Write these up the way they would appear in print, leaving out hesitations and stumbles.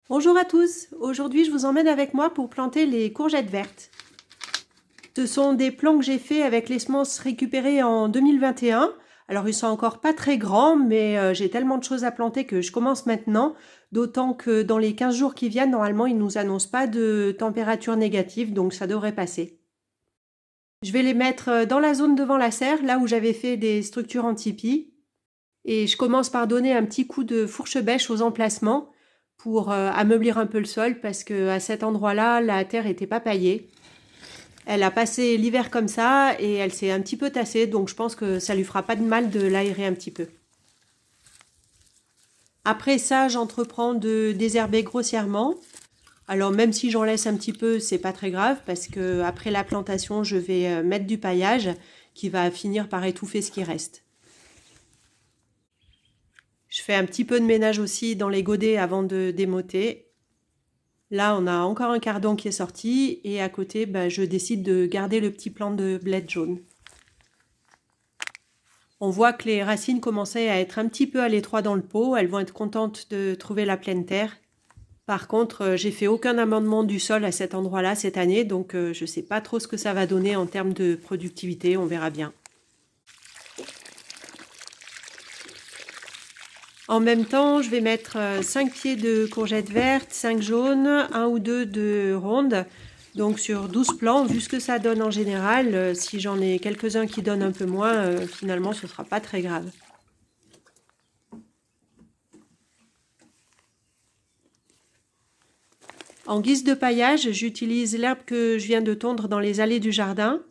Bonjour à tous, aujourd'hui je vous emmène avec moi pour planter les courgettes vertes. Ce sont des plants que j'ai faits avec les semences récupérées en 2021. Alors ils sont encore pas très grands, mais j'ai tellement de choses à planter que je commence maintenant, d'autant que dans les 15 jours qui viennent, normalement ils nous annoncent pas de température négative, donc ça devrait passer. Je vais les mettre dans la zone devant la serre, là où j'avais fait des structures en tipi. Et je commence par donner un petit coup de fourche-bêche aux emplacements pour ameublir un peu le sol parce qu'à cet endroit-là, la terre était pas paillée. Elle a passé l'hiver comme ça et elle s'est un petit peu tassée, donc je pense que ça lui fera pas de mal de l'aérer un petit peu. Après ça, j'entreprends de désherber grossièrement. Alors même si j'en laisse un petit peu, c'est pas très grave parce que après la plantation, je vais mettre du paillage qui va finir par étouffer ce qui reste. Je fais un petit peu de ménage aussi dans les godets avant de démoter. Là, on a encore un cardon qui est sorti et à côté, je décide de garder le petit plant de bled jaune. On voit que les racines commençaient à être un petit peu à l'étroit dans le pot. Elles vont être contentes de trouver la pleine terre. Par contre, j'ai fait aucun amendement du sol à cet endroit-là cette année, donc je ne sais pas trop ce que ça va donner en termes de productivité. On verra bien. En même temps, je vais mettre 5 pieds de courgettes vertes, 5 jaunes, 1 ou 2 de rondes. Donc sur 12 plants, vu ce que ça donne en général, si j'en ai quelques-uns qui donnent un peu moins, finalement ce ne sera pas très grave. En guise de paillage, j'utilise l'herbe que je viens de tondre dans les allées du jardin.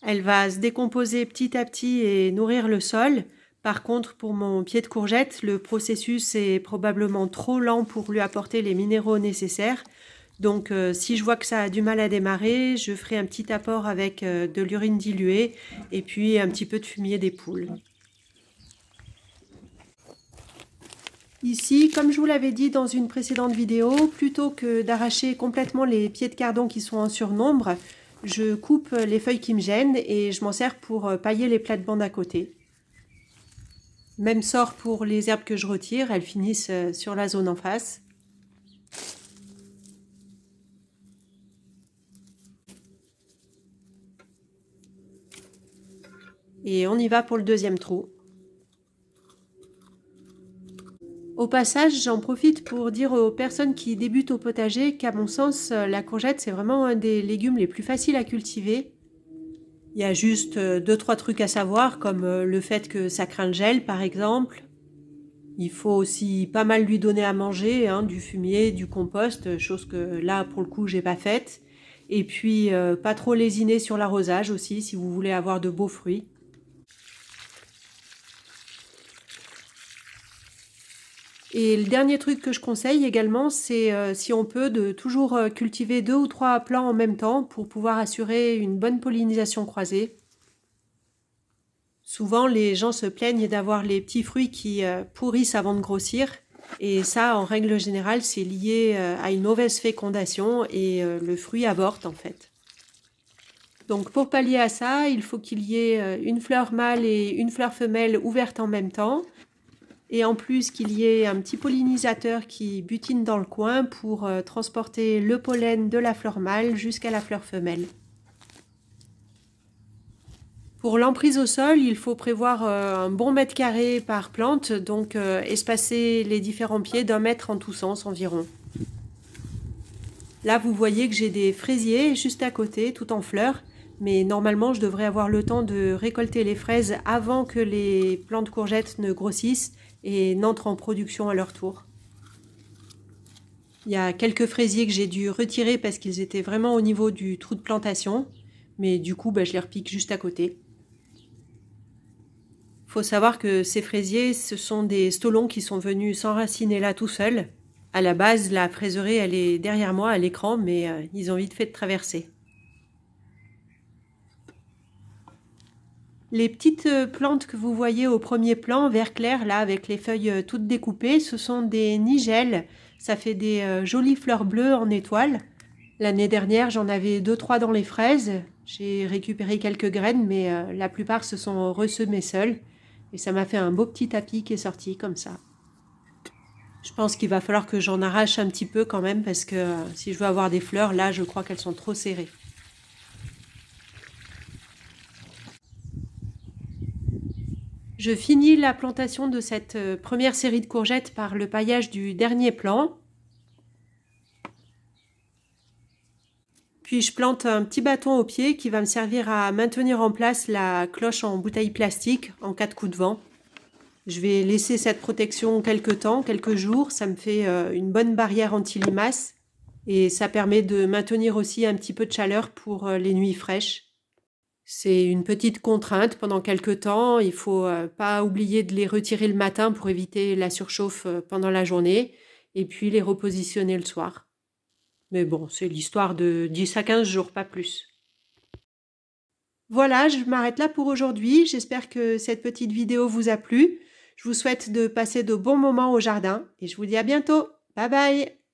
Elle va se décomposer petit à petit et nourrir le sol. Par contre, pour mon pied de courgette, le processus est probablement trop lent pour lui apporter les minéraux nécessaires. Donc, si je vois que ça a du mal à démarrer, je ferai un petit apport avec de l'urine diluée et puis un petit peu de fumier des poules. Ici, comme je vous l'avais dit dans une précédente vidéo, plutôt que d'arracher complètement les pieds de cardon qui sont en surnombre, je coupe les feuilles qui me gênent et je m'en sers pour pailler les plates-bandes à côté. Même sort pour les herbes que je retire, elles finissent sur la zone en face. Et on y va pour le deuxième trou. Au passage, j'en profite pour dire aux personnes qui débutent au potager qu'à mon sens, la courgette, c'est vraiment un des légumes les plus faciles à cultiver. Il y a juste 2-3 trucs à savoir, comme le fait que ça craint le gel, par exemple. Il faut aussi pas mal lui donner à manger, hein, du fumier, du compost, chose que là, pour le coup, j'ai pas faite. Et puis, pas trop lésiner sur l'arrosage aussi, si vous voulez avoir de beaux fruits. Et le dernier truc que je conseille également, c'est si on peut, de toujours cultiver 2 ou 3 plants en même temps pour pouvoir assurer une bonne pollinisation croisée. Souvent, les gens se plaignent d'avoir les petits fruits qui pourrissent avant de grossir. Et ça, en règle générale, c'est lié à une mauvaise fécondation et le fruit avorte en fait. Donc pour pallier à ça, il faut qu'il y ait une fleur mâle et une fleur femelle ouvertes en même temps. Et en plus qu'il y ait un petit pollinisateur qui butine dans le coin pour transporter le pollen de la fleur mâle jusqu'à la fleur femelle. Pour l'emprise au sol, il faut prévoir un bon mètre carré par plante, donc espacer les différents pieds d'1 mètre en tous sens environ. Là, vous voyez que j'ai des fraisiers juste à côté, tout en fleurs, mais normalement, je devrais avoir le temps de récolter les fraises avant que les plants de courgettes ne grossissent et n'entrent en production à leur tour. Il y a quelques fraisiers que j'ai dû retirer parce qu'ils étaient vraiment au niveau du trou de plantation, mais du coup, je les repique juste à côté. Faut savoir que ces fraisiers, ce sont des stolons qui sont venus s'enraciner là tout seuls. À la base, la fraiserie, elle est derrière moi à l'écran, mais ils ont vite fait de traverser. Les petites plantes que vous voyez au premier plan, vert clair, là, avec les feuilles toutes découpées, ce sont des nigelles. Ça fait des jolies fleurs bleues en étoiles. L'année dernière, j'en avais 2-3 dans les fraises. J'ai récupéré quelques graines, mais la plupart se sont ressemées seules. Et ça m'a fait un beau petit tapis qui est sorti comme ça. Je pense qu'il va falloir que j'en arrache un petit peu quand même parce que si je veux avoir des fleurs, là, je crois qu'elles sont trop serrées. Je finis la plantation de cette première série de courgettes par le paillage du dernier plant. Puis je plante un petit bâton au pied qui va me servir à maintenir en place la cloche en bouteille plastique en cas de coup de vent. Je vais laisser cette protection quelques temps, quelques jours. Ça me fait une bonne barrière anti-limaces et ça permet de maintenir aussi un petit peu de chaleur pour les nuits fraîches. C'est une petite contrainte pendant quelques temps. Il faut pas oublier de les retirer le matin pour éviter la surchauffe pendant la journée et puis les repositionner le soir. Mais bon, c'est l'histoire de 10 à 15 jours, pas plus. Voilà, je m'arrête là pour aujourd'hui. J'espère que cette petite vidéo vous a plu. Je vous souhaite de passer de bons moments au jardin et je vous dis à bientôt. Bye bye!